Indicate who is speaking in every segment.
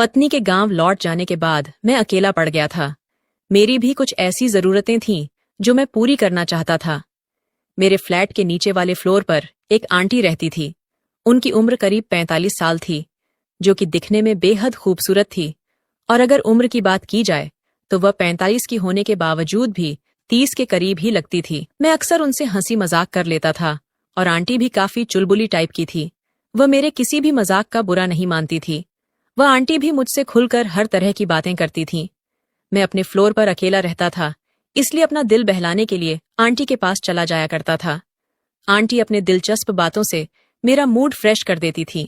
Speaker 1: पत्नी के गांव लौट जाने के बाद मैं अकेला पड़ गया था। मेरी भी कुछ ऐसी जरूरतें थीं जो मैं पूरी करना चाहता था। मेरे फ्लैट के नीचे वाले फ्लोर पर एक आंटी रहती थी। उनकी उम्र करीब 45 साल थी, जो कि दिखने में बेहद खूबसूरत थी। और अगर उम्र की बात की जाए तो वह 45 की होने के बावजूद भी 30 के करीब ही लगती थी। मैं अक्सर उनसे हंसी मजाक कर लेता था और आंटी भी काफी चुलबुली टाइप की थी। वह मेरे किसी भी मजाक का बुरा नहीं मानती थी। वह आंटी भी मुझसे खुलकर हर तरह की बातें करती थीं। मैं अपने फ्लोर पर अकेला रहता था, इसलिए अपना दिल बहलाने के लिए आंटी के पास चला जाया करता था। आंटी अपने दिलचस्प बातों से मेरा मूड फ्रेश कर देती थी।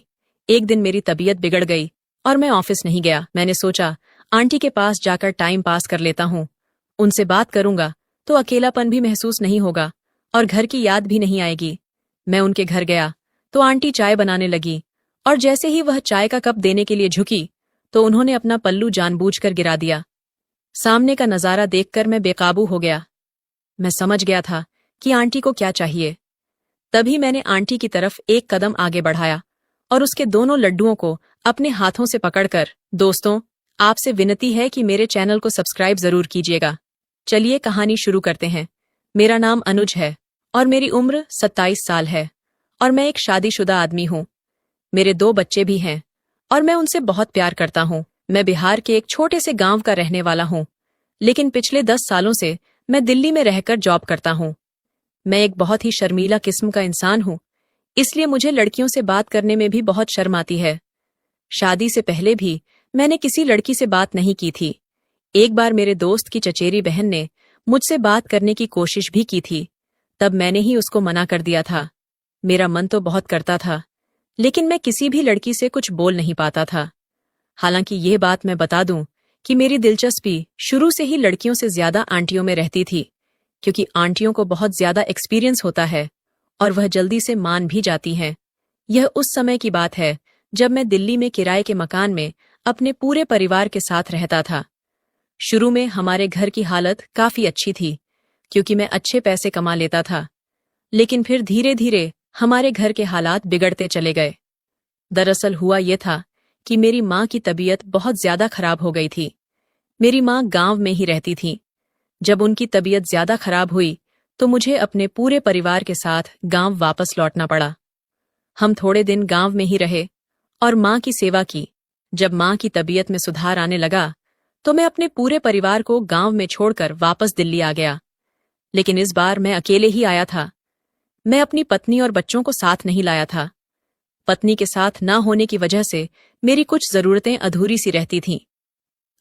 Speaker 1: एक दिन मेरी तबीयत बिगड़ गई और मैं ऑफिस नहीं गया। मैंने सोचा आंटी के पास जाकर टाइम पास कर लेता हूँ। उनसे बात करूंगा तो अकेलापन भी महसूस नहीं होगा और घर की याद भी नहीं आएगी। मैं उनके घर गया तो आंटी चाय बनाने लगी और जैसे ही वह चाय का कप देने के लिए झुकी तो उन्होंने अपना पल्लू जानबूझकर गिरा दिया। सामने का नजारा देखकर मैं बेकाबू हो गया। मैं समझ गया था कि आंटी को क्या चाहिए। तभी मैंने आंटी की तरफ एक कदम आगे बढ़ाया और उसके दोनों लड्डुओं को अपने हाथों से पकड़कर, दोस्तों, आपसे विनती है कि मेरे चैनल को सब्सक्राइब जरूर कीजिएगा। चलिए कहानी शुरू करते हैं। मेरा नाम अनुज है और मेरी उम्र 27 साल है और मैं एक शादीशुदा आदमी हूँ। मेरे 2 बच्चे भी हैं और मैं उनसे बहुत प्यार करता हूँ। मैं बिहार के एक छोटे से गांव का रहने वाला हूँ, लेकिन पिछले 10 सालों से मैं दिल्ली में रहकर जॉब करता हूँ। मैं एक बहुत ही शर्मीला किस्म का इंसान हूँ, इसलिए मुझे लड़कियों से बात करने में भी बहुत शर्म आती है। शादी से पहले भी मैंने किसी लड़की से बात नहीं की थी। एक बार मेरे दोस्त की चचेरी बहन ने मुझसे बात करने की कोशिश भी की थी, तब मैंने ही उसको मना कर दिया था। मेरा मन तो बहुत करता था, लेकिन मैं किसी भी लड़की से कुछ बोल नहीं पाता था। हालांकि ये बात मैं बता दूं कि मेरी दिलचस्पी शुरू से ही लड़कियों से ज्यादा आंटियों में रहती थी, क्योंकि आंटियों को बहुत ज्यादा एक्सपीरियंस होता है और वह जल्दी से मान भी जाती हैं। यह उस समय की बात है जब मैं दिल्ली में किराए के मकान में अपने पूरे परिवार के साथ रहता था। शुरू में हमारे घर की हालत काफी अच्छी थी, क्योंकि मैं अच्छे पैसे कमा लेता था, लेकिन फिर धीरे धीरे हमारे घर के हालात बिगड़ते चले गए। दरअसल हुआ ये था कि मेरी माँ की तबीयत बहुत ज्यादा खराब हो गई थी। मेरी माँ गांव में ही रहती थी। जब उनकी तबीयत ज्यादा खराब हुई तो मुझे अपने पूरे परिवार के साथ गांव वापस लौटना पड़ा। हम थोड़े दिन गांव में ही रहे और माँ की सेवा की। जब माँ की तबीयत में सुधार आने लगा तो मैं अपने पूरे परिवार को गांव में छोड़कर वापस दिल्ली आ गया। लेकिन इस बार मैं अकेले ही आया था। मैं अपनी पत्नी और बच्चों को साथ नहीं लाया था। पत्नी के साथ ना होने की वजह से मेरी कुछ जरूरतें अधूरी सी रहती थीं।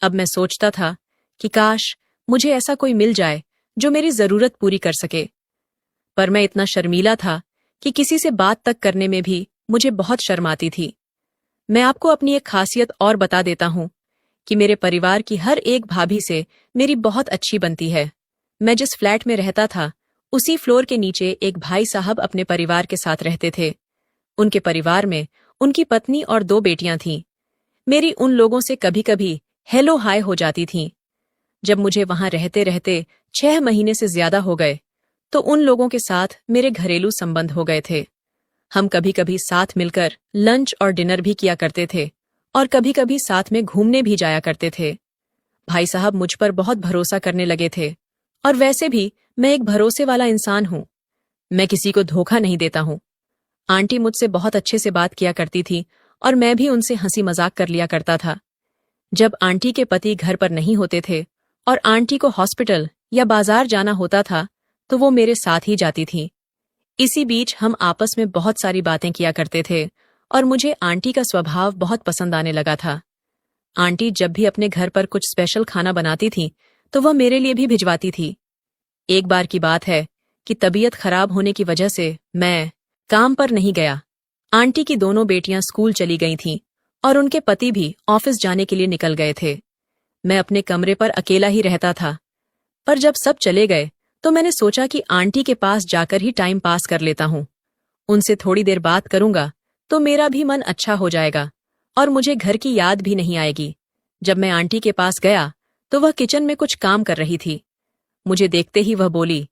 Speaker 1: अब मैं सोचता था कि काश मुझे ऐसा कोई मिल जाए जो मेरी जरूरत पूरी कर सके, पर मैं इतना शर्मीला था कि किसी से बात तक करने में भी मुझे बहुत शर्म आती थी। मैं आपको अपनी एक खासियत और बता देता हूँ कि मेरे परिवार की हर एक भाभी से मेरी बहुत अच्छी बनती है। मैं जिस फ्लैट में रहता था उसी फ्लोर के नीचे एक भाई साहब अपने परिवार के साथ रहते थे। उनके परिवार में उनकी पत्नी और 2 बेटियां थीं। मेरी उन लोगों से कभी कभी हेलो हाय हो जाती थीं। जब मुझे वहां रहते रहते 6 महीने से ज्यादा हो गए तो उन लोगों के साथ मेरे घरेलू संबंध हो गए थे। हम कभी कभी साथ मिलकर लंच और डिनर भी किया करते थे और कभी कभी साथ में घूमने भी जाया करते थे। भाई साहब मुझ पर बहुत भरोसा करने लगे थे और वैसे भी मैं एक भरोसे वाला इंसान हूँ। मैं किसी को धोखा नहीं देता हूँ। आंटी मुझसे बहुत अच्छे से बात किया करती थी और मैं भी उनसे हंसी मजाक कर लिया करता था। जब आंटी के पति घर पर नहीं होते थे और आंटी को हॉस्पिटल या बाजार जाना होता था तो वो मेरे साथ ही जाती थी। इसी बीच हम आपस में बहुत सारी बातें किया करते थे और मुझे आंटी का स्वभाव बहुत पसंद आने लगा था। आंटी जब भी अपने घर पर कुछ स्पेशल खाना बनाती थी तो वह मेरे लिए भी भिजवाती थी। एक बार की बात है कि तबीयत खराब होने की वजह से मैं काम पर नहीं गया। आंटी की दोनों बेटियां स्कूल चली गई थीं और उनके पति भी ऑफिस जाने के लिए निकल गए थे। मैं अपने कमरे पर अकेला ही रहता था, पर जब सब चले गए तो मैंने सोचा कि आंटी के पास जाकर ही टाइम पास कर लेता हूँ। उनसे थोड़ी देर बात करूंगा तो मेरा भी मन अच्छा हो जाएगा और मुझे घर की याद भी नहीं आएगी। जब मैं आंटी के पास गया तो वह किचन में कुछ काम कर रही थी। मुझे देखते ही वह बोली,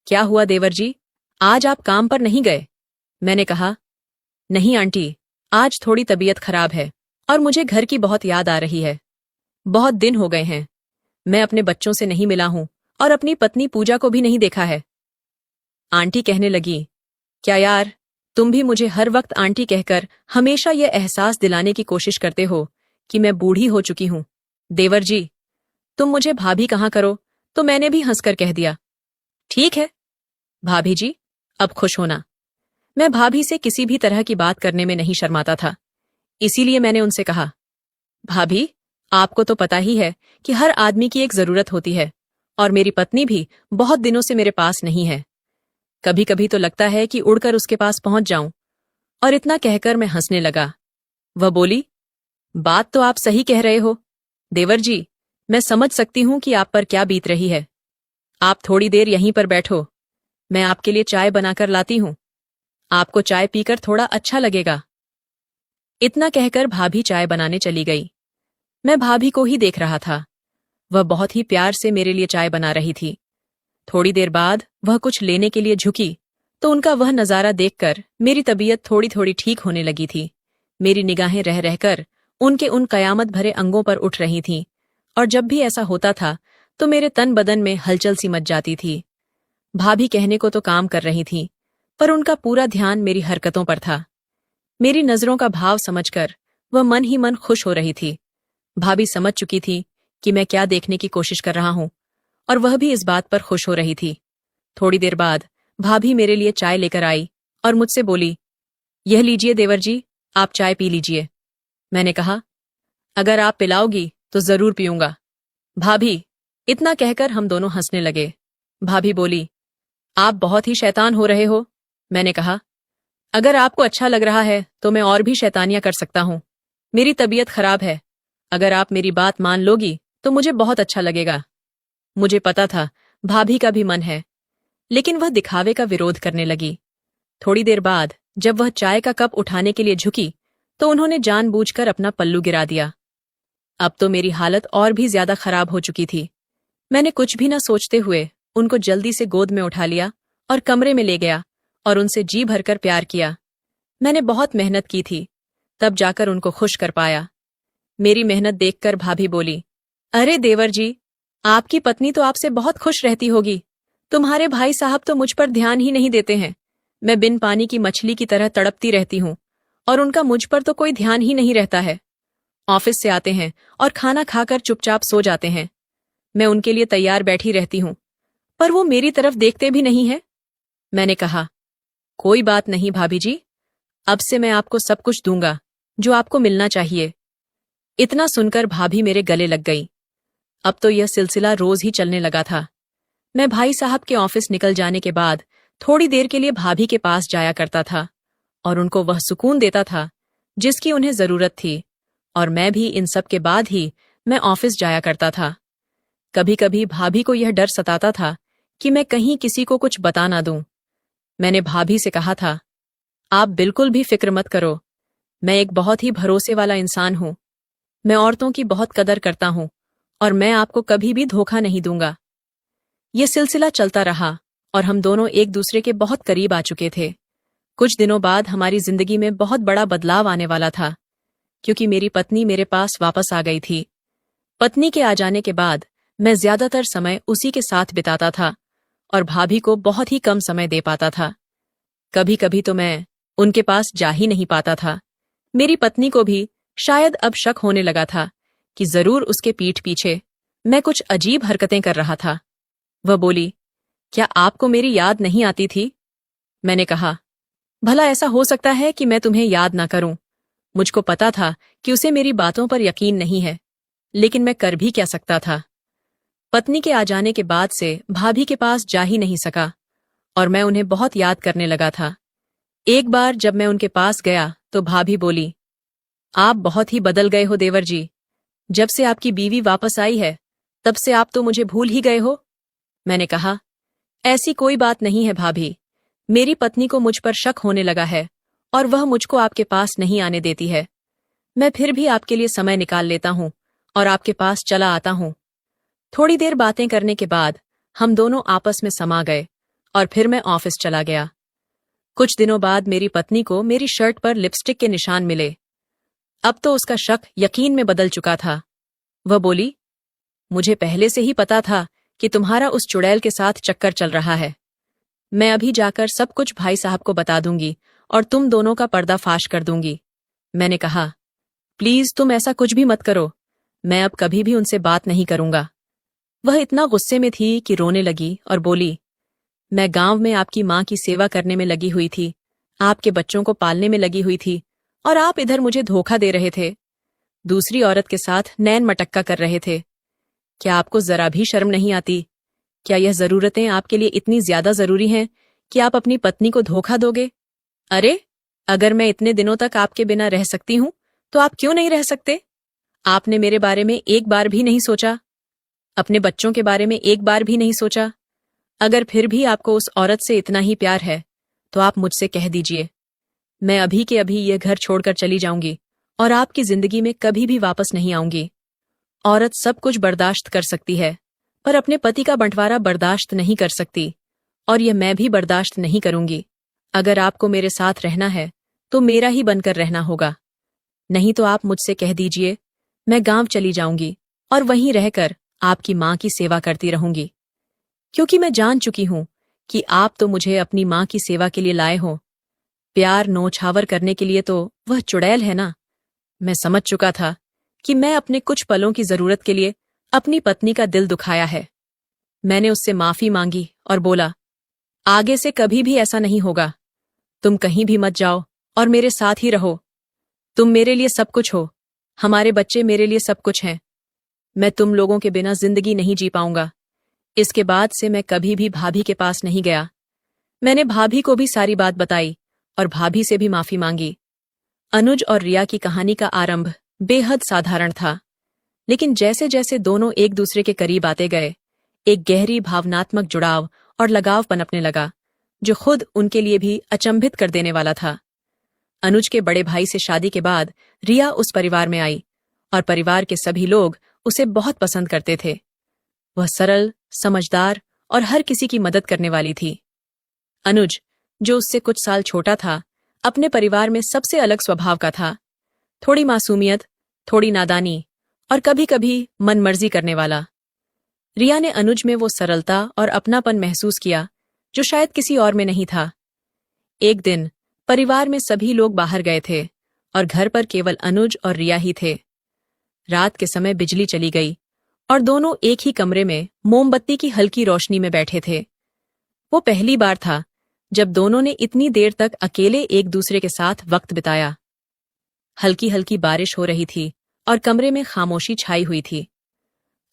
Speaker 1: क्या हुआ देवर जी, आज आप काम पर नहीं गए? मैंने कहा, नहीं आंटी, आज थोड़ी तबीयत खराब है और मुझे घर की बहुत याद आ रही है। बहुत दिन हो गए हैं। मैं अपने बच्चों से नहीं मिला हूं और अपनी पत्नी पूजा को भी नहीं देखा है। आंटी कहने लगी, क्या यार, तुम भी मुझे हर वक्त आंटी कहकर हमेशा यह एहसास दिलाने की कोशिश करते हो कि मैं बूढ़ी हो चुकी हूं। देवर जी, तुम मुझे भाभी कहाँ करो, तो मैंने भी हंसकर कह दिया, ठीक है भाभी जी, अब खुश होना। मैं भाभी से किसी भी तरह की बात करने में नहीं शर्माता था। इसीलिए मैंने उनसे कहा, भाभी, आपको तो पता ही है कि हर आदमी की एक जरूरत होती है और मेरी पत्नी भी बहुत दिनों से मेरे पास नहीं है। कभी कभी तो लगता है कि उड़कर उसके पास पहुंच जाऊं। और इतना कहकर मैं हंसने लगा। वह बोली, बात तो आप सही कह रहे हो देवर जी, मैं समझ सकती हूं कि आप पर क्या बीत रही है। आप थोड़ी देर यहीं पर बैठो, मैं आपके लिए चाय बनाकर लाती हूं। आपको चाय पीकर थोड़ा अच्छा लगेगा। इतना कहकर भाभी चाय बनाने चली गई। मैं भाभी को ही देख रहा था। वह बहुत ही प्यार से मेरे लिए चाय बना रही थी। थोड़ी देर बाद वह कुछ लेने के लिए झुकी तो उनका वह नजारा देखकर मेरी तबीयत थोड़ी थोड़ी ठीक होने लगी थी। मेरी निगाहें रह रहकर उनके उन कयामत भरे अंगों पर उठ रही थीं और जब भी ऐसा होता था तो मेरे तन बदन में हलचल सी मच जाती थी। भाभी कहने को तो काम कर रही थीं, पर उनका पूरा ध्यान मेरी हरकतों पर था। मेरी नजरों का भाव समझकर वह मन ही मन खुश हो रही थी। भाभी समझ चुकी थी कि मैं क्या देखने की कोशिश कर रहा हूं और वह भी इस बात पर खुश हो रही थी। थोड़ी देर बाद भाभी मेरे लिए चाय लेकर आई और मुझसे बोली, यह लीजिए देवर जी, आप चाय पी लीजिए। मैंने कहा, अगर आप पिलाओगी तो जरूर पीऊंगा भाभी। इतना कहकर हम दोनों हंसने लगे। भाभी बोली, आप बहुत ही शैतान हो रहे हो। मैंने कहा, अगर आपको अच्छा लग रहा है तो मैं और भी शैतानियां कर सकता हूं। मेरी तबीयत खराब है, अगर आप मेरी बात मान लोगी तो मुझे बहुत अच्छा लगेगा। मुझे पता था भाभी का भी मन है, लेकिन वह दिखावे का विरोध करने लगी। थोड़ी देर बाद जब वह चाय का कप उठाने के लिए झुकी तो उन्होंने जानबूझकर अपना पल्लू गिरा दिया। अब तो मेरी हालत और भी ज्यादा खराब हो चुकी थी। मैंने कुछ भी न सोचते हुए उनको जल्दी से गोद में उठा लिया और कमरे में ले गया और उनसे जी भरकर प्यार किया। मैंने बहुत मेहनत की थी, तब जाकर उनको खुश कर पाया। मेरी मेहनत देखकर भाभी बोली, अरे देवर जी, आपकी पत्नी तो आपसे बहुत खुश रहती होगी। तुम्हारे भाई साहब तो मुझ पर ध्यान ही नहीं देते हैं। मैं बिन पानी की मछली की तरह तड़पती रहती हूँ और उनका मुझ पर तो कोई ध्यान ही नहीं रहता है। ऑफिस से आते हैं और खाना खाकर चुपचाप सो जाते हैं। मैं उनके लिए तैयार बैठी रहती हूँ, पर वो मेरी तरफ देखते भी नहीं है। मैंने कहा, कोई बात नहीं भाभी जी, अब से मैं आपको सब कुछ दूंगा जो आपको मिलना चाहिए। इतना सुनकर भाभी मेरे गले लग गई। अब तो यह सिलसिला रोज ही चलने लगा था। मैं भाई साहब के ऑफिस निकल जाने के बाद थोड़ी देर के लिए भाभी के पास जाया करता था और उनको वह सुकून देता था जिसकी उन्हें जरूरत थी, और मैं भी इन सब के बाद ही मैं ऑफिस जाया करता था। कभी कभी भाभी को यह डर सताता था कि मैं कहीं किसी को कुछ बता ना दूं। मैंने भाभी से कहा था, आप बिल्कुल भी फिक्र मत करो, मैं एक बहुत ही भरोसे वाला इंसान हूं। मैं औरतों की बहुत कदर करता हूं और मैं आपको कभी भी धोखा नहीं दूंगा। ये सिलसिला चलता रहा और हम दोनों एक दूसरे के बहुत करीब आ चुके थे। कुछ दिनों बाद हमारी जिंदगी में बहुत बड़ा बदलाव आने वाला था, क्योंकि मेरी पत्नी मेरे पास वापस आ गई थी। पत्नी के आ जाने के बाद मैं ज्यादातर समय उसी के साथ बिताता था और भाभी को बहुत ही कम समय दे पाता था। कभी कभी तो मैं उनके पास जा ही नहीं पाता था। मेरी पत्नी को भी शायद अब शक होने लगा था कि जरूर उसके पीठ पीछे मैं कुछ अजीब हरकतें कर रहा था। वह बोली, क्या आपको मेरी याद नहीं आती थी? मैंने कहा, भला ऐसा हो सकता है कि मैं तुम्हें याद ना करूं। मुझको पता था कि उसे मेरी बातों पर यकीन नहीं है, लेकिन मैं कर भी क्या सकता था। पत्नी के आ जाने के बाद से भाभी के पास जा ही नहीं सका और मैं उन्हें बहुत याद करने लगा था। एक बार जब मैं उनके पास गया तो भाभी बोली, आप बहुत ही बदल गए हो देवर जी। जब से आपकी बीवी वापस आई है तब से आप तो मुझे भूल ही गए हो। मैंने कहा, ऐसी कोई बात नहीं है भाभी, मेरी पत्नी को मुझ पर शक होने लगा है और वह मुझको आपके पास नहीं आने देती है। मैं फिर भी आपके लिए समय निकाल लेता हूं और आपके पास चला आता हूं। थोड़ी देर बातें करने के बाद हम दोनों आपस में समा गए और फिर मैं ऑफिस चला गया। कुछ दिनों बाद मेरी पत्नी को मेरी शर्ट पर लिपस्टिक के निशान मिले। अब तो उसका शक यकीन में बदल चुका था। वह बोली, मुझे पहले से ही पता था कि तुम्हारा उस चुड़ैल के साथ चक्कर चल रहा है। मैं अभी जाकर सब कुछ भाई साहब को बता दूंगी और तुम दोनों का पर्दाफाश कर दूंगी। मैंने कहा, प्लीज तुम ऐसा कुछ भी मत करो, मैं अब कभी भी उनसे बात नहीं करूंगा। वह इतना गुस्से में थी कि रोने लगी और बोली, मैं गांव में आपकी मां की सेवा करने में लगी हुई थी, आपके बच्चों को पालने में लगी हुई थी, और आप इधर मुझे धोखा दे रहे थे, दूसरी औरत के साथ नैन मटक्का कर रहे थे। क्या आपको जरा भी शर्म नहीं आती? क्या यह जरूरतें आपके लिए इतनी ज्यादा जरूरी हैं कि आप अपनी पत्नी को धोखा दोगे? अरे, अगर मैं इतने दिनों तक आपके बिना रह सकती हूं तो आप क्यों नहीं रह सकते? आपने मेरे बारे में एक बार भी नहीं सोचा, अपने बच्चों के बारे में एक बार भी नहीं सोचा। अगर फिर भी आपको उस औरत से इतना ही प्यार है तो आप मुझसे कह दीजिए, मैं अभी के अभी यह घर छोड़कर चली जाऊंगी और आपकी जिंदगी में कभी भी वापस नहीं आऊंगी। औरत सब कुछ बर्दाश्त कर सकती है, पर अपने पति का बंटवारा बर्दाश्त नहीं कर सकती, और यह मैं भी बर्दाश्त नहीं करूंगी। अगर आपको मेरे साथ रहना है तो मेरा ही बनकर रहना होगा, नहीं तो आप मुझसे कह दीजिए, मैं गांव चली जाऊंगी और वहीं रहकर आपकी मां की सेवा करती रहूंगी। क्योंकि मैं जान चुकी हूं कि आप तो मुझे अपनी मां की सेवा के लिए लाए हो, प्यार नौछावर करने के लिए तो वह चुड़ैल है ना। मैं समझ चुका था कि मैं अपने कुछ पलों की जरूरत के लिए अपनी पत्नी का दिल दुखाया है। मैंने उससे माफी मांगी और बोला, आगे से कभी भी ऐसा नहीं होगा। तुम कहीं भी मत जाओ और मेरे साथ ही रहो। तुम मेरे लिए सब कुछ हो, हमारे बच्चे मेरे लिए सब कुछ हैं। मैं तुम लोगों के बिना जिंदगी नहीं जी पाऊंगा। इसके बाद से मैं कभी भी भाभी के पास नहीं गया। मैंने भाभी को भी सारी बात बताई और भाभी से भी माफी मांगी। अनुज और रिया की कहानी का आरंभ बेहद साधारण था, लेकिन जैसे जैसे दोनों एक दूसरे के करीब आते गए, एक गहरी भावनात्मक जुड़ाव और लगाव पनपने लगा, जो खुद उनके लिए भी अचंभित कर देने वाला था। अनुज के बड़े भाई से शादी के बाद रिया उस परिवार में आई और परिवार के सभी लोग उसे बहुत पसंद करते थे। वह सरल, समझदार और हर किसी की मदद करने वाली थी। अनुज, जो उससे कुछ साल छोटा था, अपने परिवार में सबसे अलग स्वभाव का था। थोड़ी मासूमियत, थोड़ी नादानी और कभी कभी मनमर्जी करने वाला। रिया ने अनुज में वो सरलता और अपनापन महसूस किया जो शायद किसी और में नहीं था। एक दिन परिवार में सभी लोग बाहर गए थे और घर पर केवल अनुज और रिया ही थे। रात के समय बिजली चली गई और दोनों एक ही कमरे में मोमबत्ती की हल्की रोशनी में बैठे थे। वो पहली बार था जब दोनों ने इतनी देर तक अकेले एक दूसरे के साथ वक्त बिताया। हल्की हल्की बारिश हो रही थी और कमरे में खामोशी छाई हुई थी।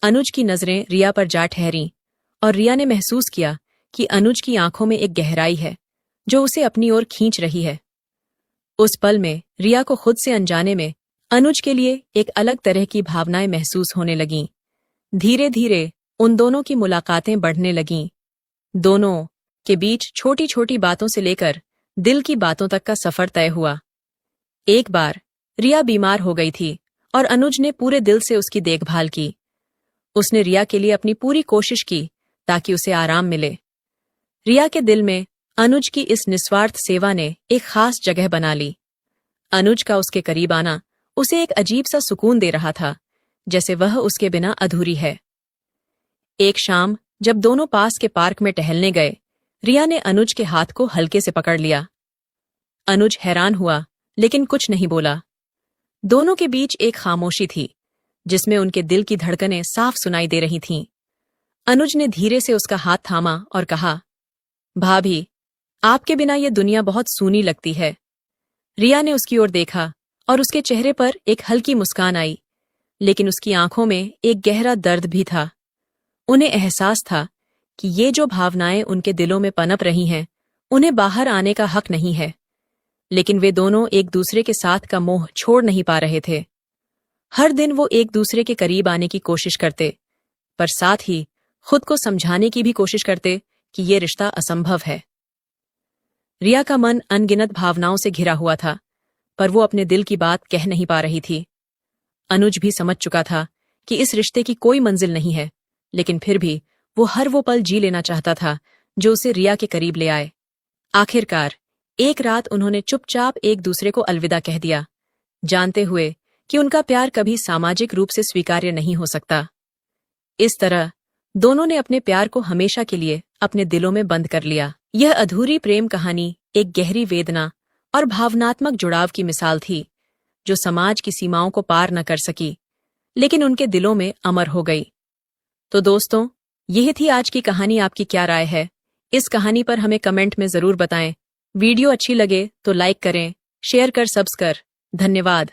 Speaker 1: अनुज की नजरें रिया पर जा ठहरीं और रिया ने महसूस किया कि अनुज की आंखों में एक गहराई है जो उसे अपनी ओर खींच रही है। उस पल में रिया को खुद से अनजाने में अनुज के लिए एक अलग तरह की भावनाएं महसूस होने लगीं। धीरे धीरे उन दोनों की मुलाकातें बढ़ने लगीं। दोनों के बीच छोटी छोटी बातों से लेकर दिल की बातों तक का सफर तय हुआ। एक बार रिया बीमार हो गई थी और अनुज ने पूरे दिल से उसकी देखभाल की। उसने रिया के लिए अपनी पूरी कोशिश की ताकि उसे आराम मिले। रिया के दिल में अनुज की इस निस्वार्थ सेवा ने एक खास जगह बना ली। अनुज का उसके करीब आना उसे एक अजीब सा सुकून दे रहा था, जैसे वह उसके बिना अधूरी है। एक शाम जब दोनों पास के पार्क में टहलने गए, रिया ने अनुज के हाथ को हल्के से पकड़ लिया। अनुज हैरान हुआ लेकिन कुछ नहीं बोला। दोनों के बीच एक खामोशी थी जिसमें उनके दिल की धड़कनें साफ सुनाई दे रही थीं। अनुज ने धीरे से उसका हाथ थामा और कहा, भाभी, आपके बिना ये दुनिया बहुत सूनी लगती है। रिया ने उसकी ओर देखा और उसके चेहरे पर एक हल्की मुस्कान आई, लेकिन उसकी आंखों में एक गहरा दर्द भी था। उन्हें एहसास था कि ये जो भावनाएं उनके दिलों में पनप रही हैं, उन्हें बाहर आने का हक नहीं है, लेकिन वे दोनों एक दूसरे के साथ का मोह छोड़ नहीं पा रहे थे। हर दिन वो एक दूसरे के करीब आने की कोशिश करते, पर साथ ही खुद को समझाने की भी कोशिश करते कि ये रिश्ता असंभव है। रिया का मन अनगिनत भावनाओं से घिरा हुआ था, पर वो अपने दिल की बात कह नहीं पा रही थी। अनुज भी समझ चुका था कि इस रिश्ते की कोई मंजिल नहीं है, लेकिन फिर भी वो हर वो पल जी लेना चाहता था जो उसे रिया के करीब ले आए। आखिरकार एक रात उन्होंने चुपचाप एक दूसरे को अलविदा कह दिया। जानते हुए कि उनका प्यार कभी सामाजिक रूप से स्वीकार्य नहीं हो सकता। इस तरह दोनों ने अपने प्यार को हमेशा के लिए अपने दिलों में बंद कर लिया। यह अधूरी प्रेम कहानी एक गहरी वेदना और भावनात्मक जुड़ाव की मिसाल थी, जो समाज की सीमाओं को पार न कर सकी, लेकिन उनके दिलों में अमर हो गई। तो दोस्तों, यह थी आज की कहानी। आपकी क्या राय है इस कहानी पर? हमें कमेंट में जरूर बताएं। वीडियो अच्छी लगे तो लाइक करें, शेयर कर सब्सक्राइब। धन्यवाद।